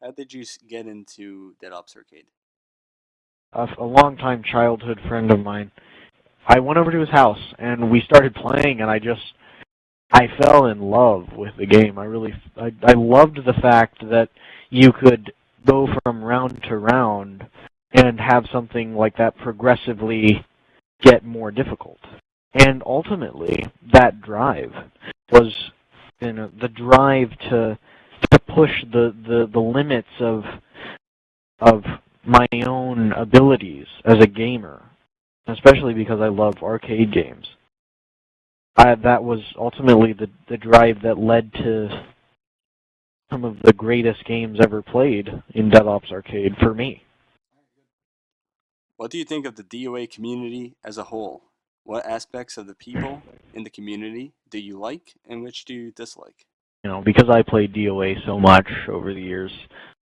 How did you get into Dead Ops Arcade? A longtime childhood friend of mine. I went over to his house and we started playing, and I fell in love with the game. I loved the fact that you could go from round to round and have something like that progressively get more difficult. And ultimately, that drive was, the drive to push the limits of my own abilities as a gamer, especially because I love arcade games. That was ultimately the drive that led to some of the greatest games ever played in Dead Ops Arcade for me. What do you think of the DOA community as a whole? What aspects of the people in the community do you like and which do you dislike? Because I played DOA so much over the years,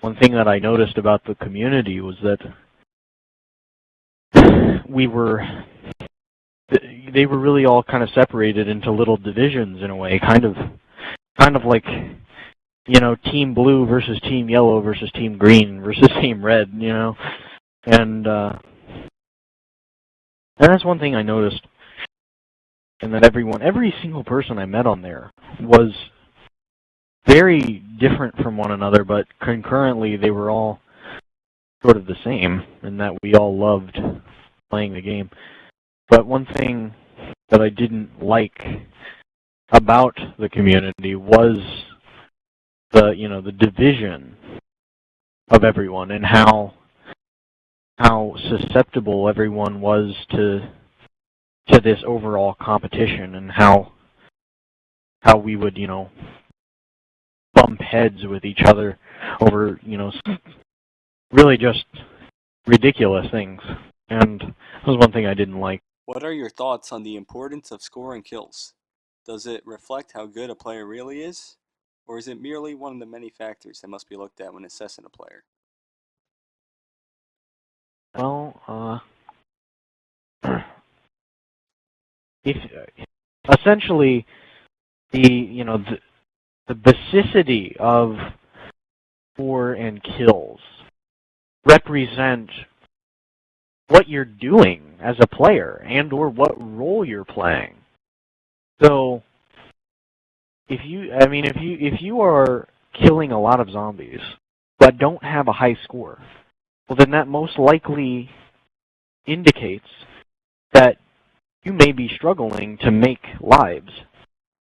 one thing that I noticed about the community was that we were they were really all kind of separated into little divisions in a way, kind of like Team Blue versus Team Yellow versus Team Green versus Team Red, and that's one thing I noticed, and that every single person I met on there was very different from one another, but concurrently they were all sort of the same, in that we all loved playing the game. But one thing that I didn't like about the community was the division of everyone, and how susceptible everyone was to this overall competition, and how we would bump heads with each other over really just ridiculous things. And that was one thing I didn't like. What are your thoughts on the importance of scoring kills? Does it reflect how good a player really is? Or is it merely one of the many factors that must be looked at when assessing a player? Well, if essentially the basicity of score and kills represent what you're doing as a player and or what role you're playing. So if you are killing a lot of zombies but don't have a high score, well, then that most likely indicates that you may be struggling to make lives.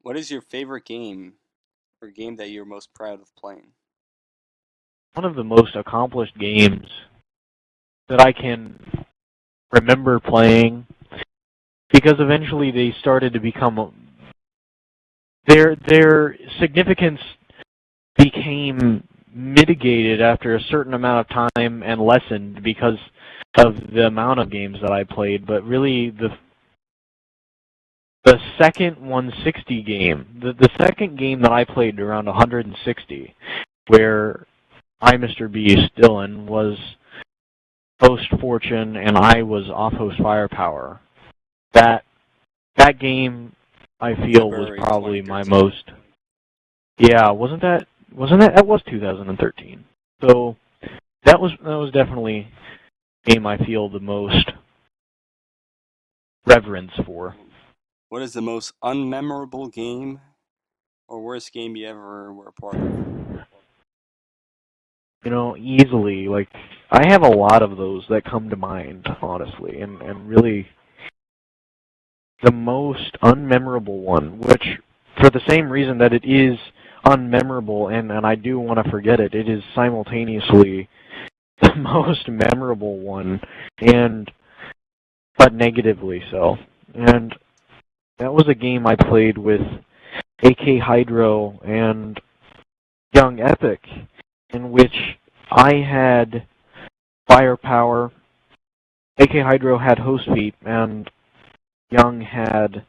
What is your favorite game or game that you're most proud of playing? One of the most accomplished games that I can remember playing, because eventually they started to become their significance became mitigated after a certain amount of time and lessened because of the amount of games that I played. But really, the second 160 game, the second game that I played around 160, where Mr. Beast, Dylan, was host Fortune and I was off-host Firepower. That game, I feel, was February probably my 2013. most. Yeah, that was 2013. So that was definitely a game I feel the most reverence for. What is the most unmemorable game or worst game you ever were a part of? Easily, like, I have a lot of those that come to mind, honestly, and really the most unmemorable one, which, for the same reason that it is unmemorable, and I do want to forget it, it is simultaneously the most memorable one, but negatively so. And that was a game I played with AK Hydro and Young Epic, in which I had Firepower, AK Hydro had Host Feet, and Young had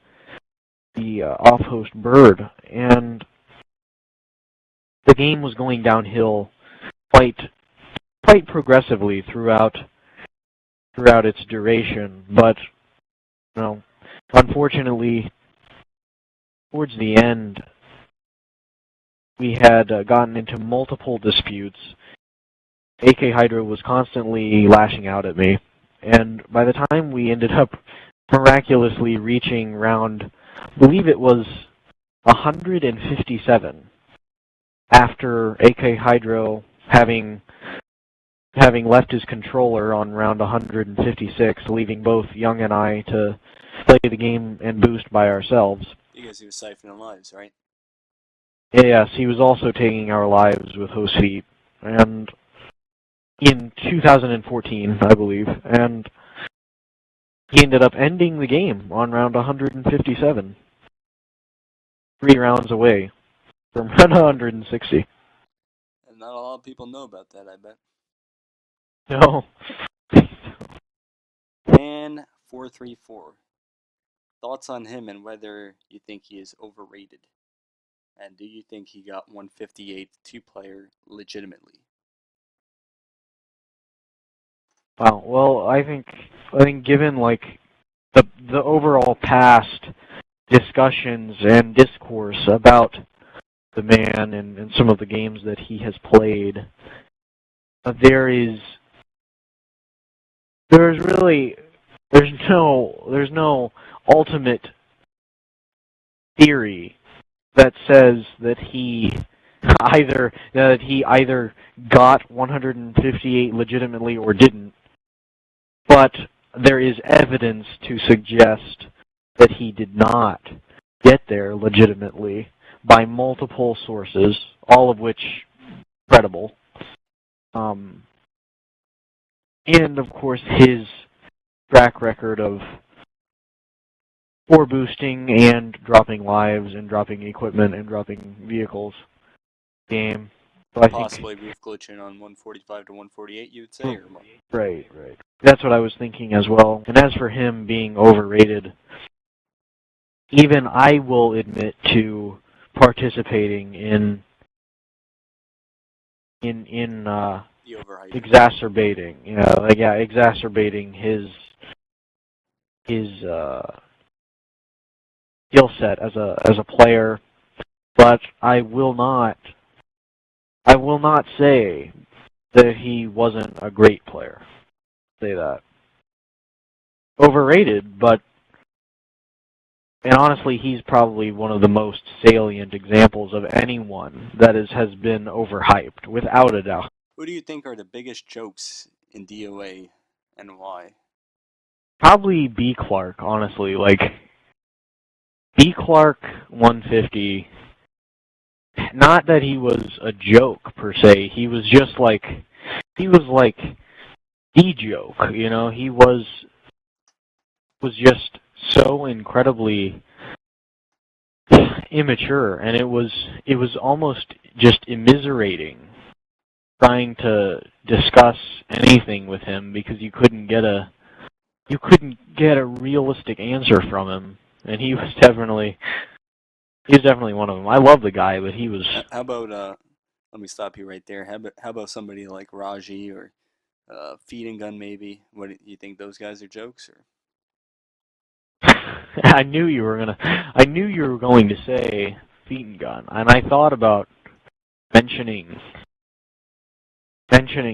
the off-host Bird, and the game was going downhill quite progressively throughout its duration. But unfortunately, towards the end, we had gotten into multiple disputes, AK Hydro was constantly lashing out at me. And by the time we ended up miraculously reaching round, I believe it was 157, after AK Hydro having left his controller on round 156, leaving both Young and I to play the game and boost by ourselves. Because he was siphoning lives, right? Yes, he was also taking our lives with hose feet, and in 2014, I believe, and he ended up ending the game on round 157, 3 rounds away from round 160. And not a lot of people know about that, I bet. No. Man434. Thoughts on him and whether you think he is overrated? And do you think he got 158 two-player legitimately? Wow. Well, I think given like the overall past discussions and discourse about the man and some of the games that he has played, there's no ultimate theory that says that he either got 158 legitimately or didn't, but there is evidence to suggest that he did not get there legitimately by multiple sources, all of which credible. And of course his track record of boosting and dropping lives and dropping equipment and dropping vehicles game. So I Possibly roof glitching on 145 to 148, you would say? Or more? Right. That's what I was thinking as well. And as for him being overrated, even I will admit to participating in exacerbating, exacerbating his skill set as a player. But I will not say that he wasn't a great player. Say that. Overrated, but and honestly, he's probably one of the most salient examples of anyone that has been overhyped, without a doubt. Who do you think are the biggest jokes in DOA and why? Probably B. Clark, honestly. Like, B. Clark 150, not that he was a joke, per se. He was just like the joke, you know? He was just so incredibly immature, and it was almost just immiserating trying to discuss anything with him because you couldn't get a realistic answer from him, and he was definitely one of them. I love the guy, but he was. How about let me stop you right there. How about somebody like Raji or Feed and Gun maybe? What do you think, those guys are jokes or? I knew you were going to say Feet and Gun, and I thought about mentioning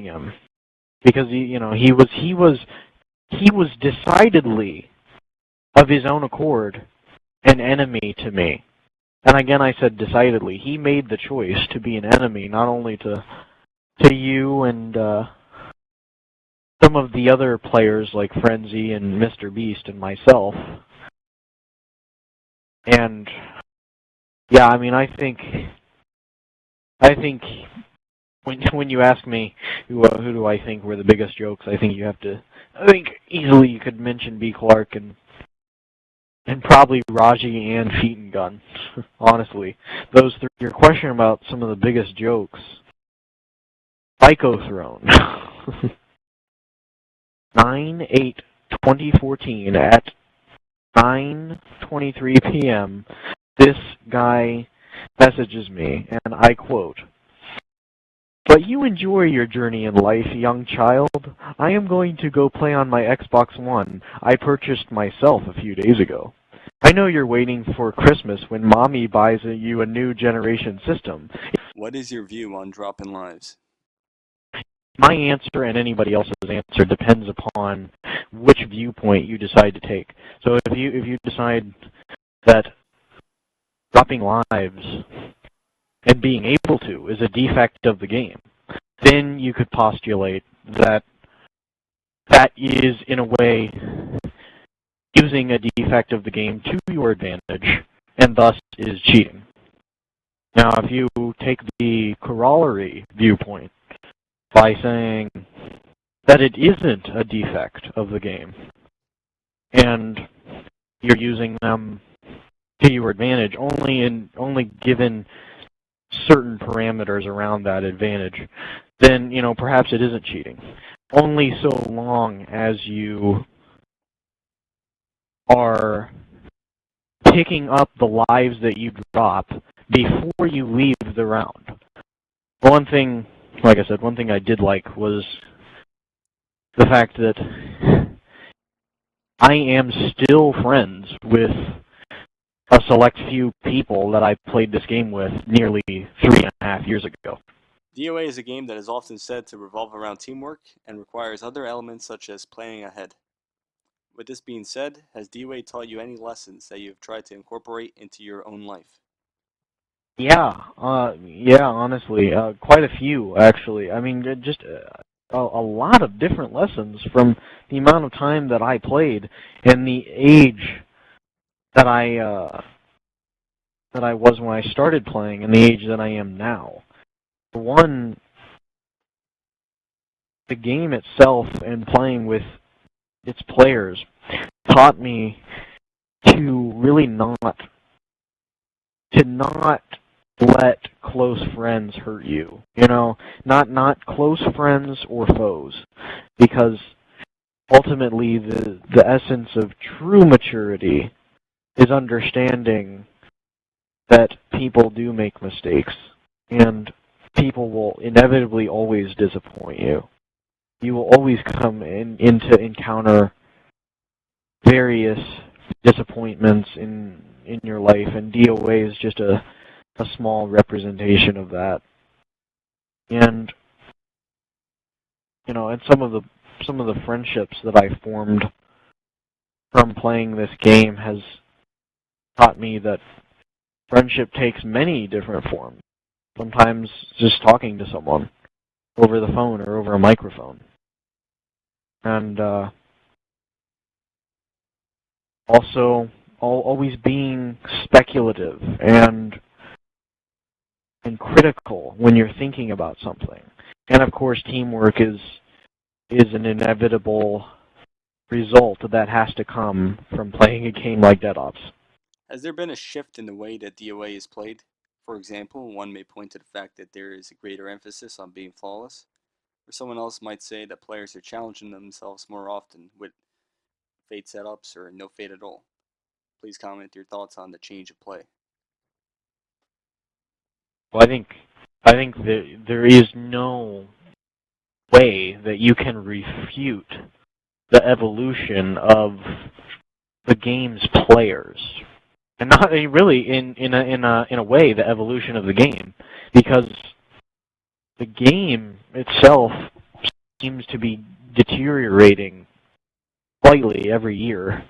him because he was decidedly, of his own accord, an enemy to me. And again, I said decidedly. He made the choice to be an enemy, not only to you and some of the other players like Frenzy and Mr. Beast and myself. And yeah, I mean, I think when you ask me who do I think were the biggest jokes, I think easily you could mention B. Clark and probably Raji and Feet and Gun. Honestly, those three. Your question about some of the biggest jokes. Psycho Throne. 9/8/2014 at 9:23 p.m. This guy messages me, and I quote, "But you enjoy your journey in life, young child. I am going to go play on my Xbox One I purchased myself a few days ago. I know you're waiting for Christmas when Mommy buys you a new generation system." What is your view on dropping lives? my answer and anybody else's answer depends upon which viewpoint you decide to take. So if you decide that dropping lives and being able to is a defect of the game, then you could postulate that that is, in a way, using a defect of the game to your advantage, and thus is cheating. Now, if you take the corollary viewpoint by saying that it isn't a defect of the game, and you're using them to your advantage only given certain parameters around that advantage, then perhaps it isn't cheating. Only so long as you are picking up the lives that you drop before you leave the round. One thing, like I said, one thing I did like was the fact that I am still friends with a select few people that I played this game with nearly 3.5 years ago. DOA is a game that is often said to revolve around teamwork and requires other elements such as planning ahead. With this being said, has DOA taught you any lessons that you have tried to incorporate into your own life? Yeah, honestly, quite a few, actually. I mean, just a lot of different lessons from the amount of time that I played and the age that I was when I started playing and the age that I am now. For one, the game itself and playing with its players taught me to really not let close friends hurt you. Not close friends or foes, because ultimately the essence of true maturity is understanding that people do make mistakes, and people will inevitably always disappoint you. You will always come into encounter various disappointments in your life, and DOA is just a small representation of that. And and some of the friendships that I formed from playing this game has taught me that friendship takes many different forms. Sometimes just talking to someone over the phone or over a microphone. And also always being speculative and critical when you're thinking about something. And of course, teamwork is an inevitable result that has to come from playing a game like Dead Ops. Has there been a shift in the way that DOA is played? For example, one may point to the fact that there is a greater emphasis on being flawless, or someone else might say that players are challenging themselves more often with fade setups or no fade at all. Please comment your thoughts on the change of play. Well, I think that there is no way that you can refute the evolution of the game's players, and not really in a way the evolution of the game, because the game itself seems to be deteriorating slightly every year.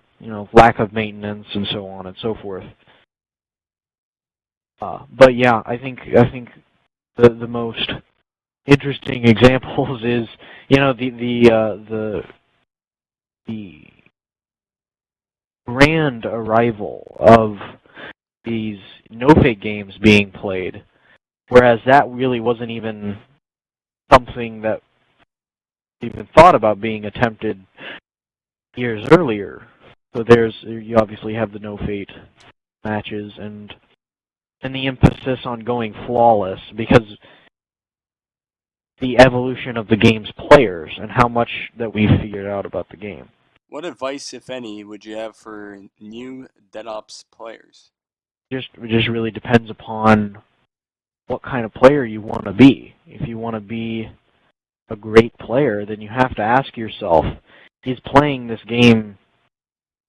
Lack of maintenance and so on and so forth. But yeah, I think the most interesting examples is the grand arrival of these no-fake games being played, whereas that really wasn't even something that even thought about being attempted years earlier. So you obviously have the no-fate matches and the emphasis on going flawless, because the evolution of the game's players and how much that we've figured out about the game. What advice, if any, would you have for new Dead Ops players? It just really depends upon what kind of player you want to be. If you want to be a great player, then you have to ask yourself, is playing this game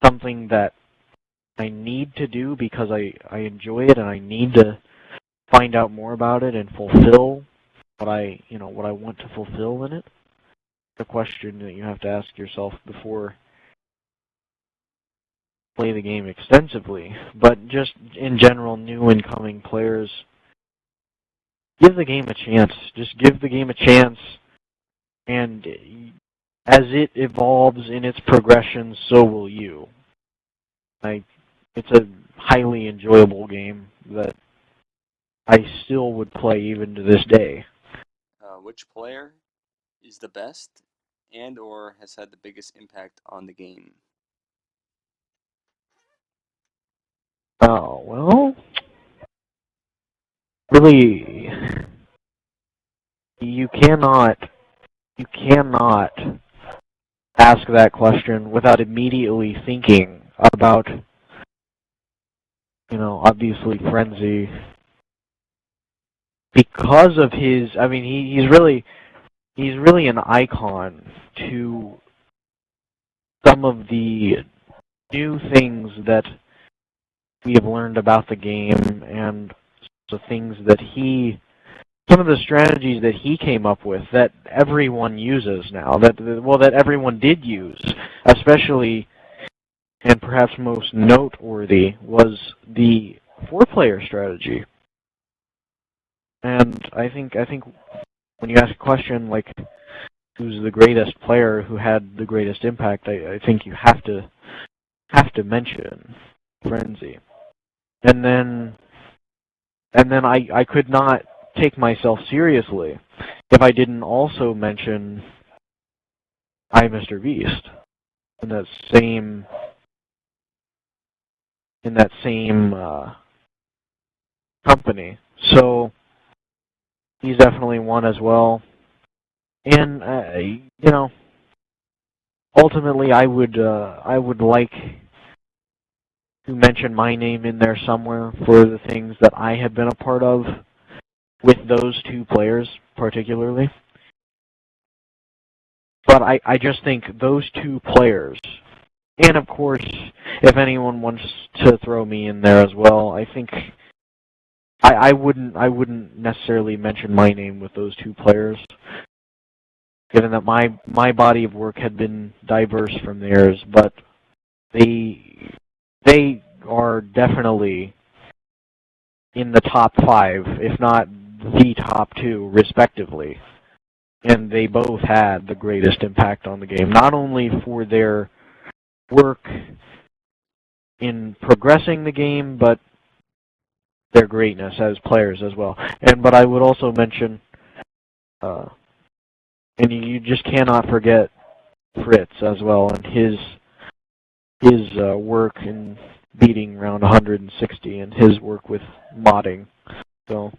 something that I need to do because I enjoy it and I need to find out more about it and fulfill what I want to fulfill in it. The question that you have to ask yourself before play the game extensively. But just in general, new incoming players, give the game a chance. Just give the game a chance, and as it evolves in its progression, so will you. It's a highly enjoyable game that I still would play even to this day. Which player is the best and or has had the biggest impact on the game? Oh, well, really, you cannot you cannot ask that question without immediately thinking about, obviously Frenzy, because of his. I mean, he's really an icon to some of the new things that we have learned about the game and the things that some of the strategies that he came up with that everyone uses now, that everyone did use, especially and perhaps most noteworthy was the four-player strategy. And I think when you ask a question like who's the greatest player who had the greatest impact, I think you have to mention Frenzy. And then I could not take myself seriously if I didn't also mention iamgeorge15 in that same company. So he's definitely one as well. And ultimately, I would like to mention my name in there somewhere for the things that I have been a part of with those two players particularly. But I just think those two players, and of course, if anyone wants to throw me in there as well, I think I wouldn't necessarily mention my name with those two players, given that my body of work had been diverse from theirs, but they are definitely in the top 5, if not the top 2, respectively. And they both had the greatest impact on the game, not only for their work in progressing the game, but their greatness as players as well. But I would also mention, and you just cannot forget Fritz as well, and his work in beating round 160 and his work with modding. So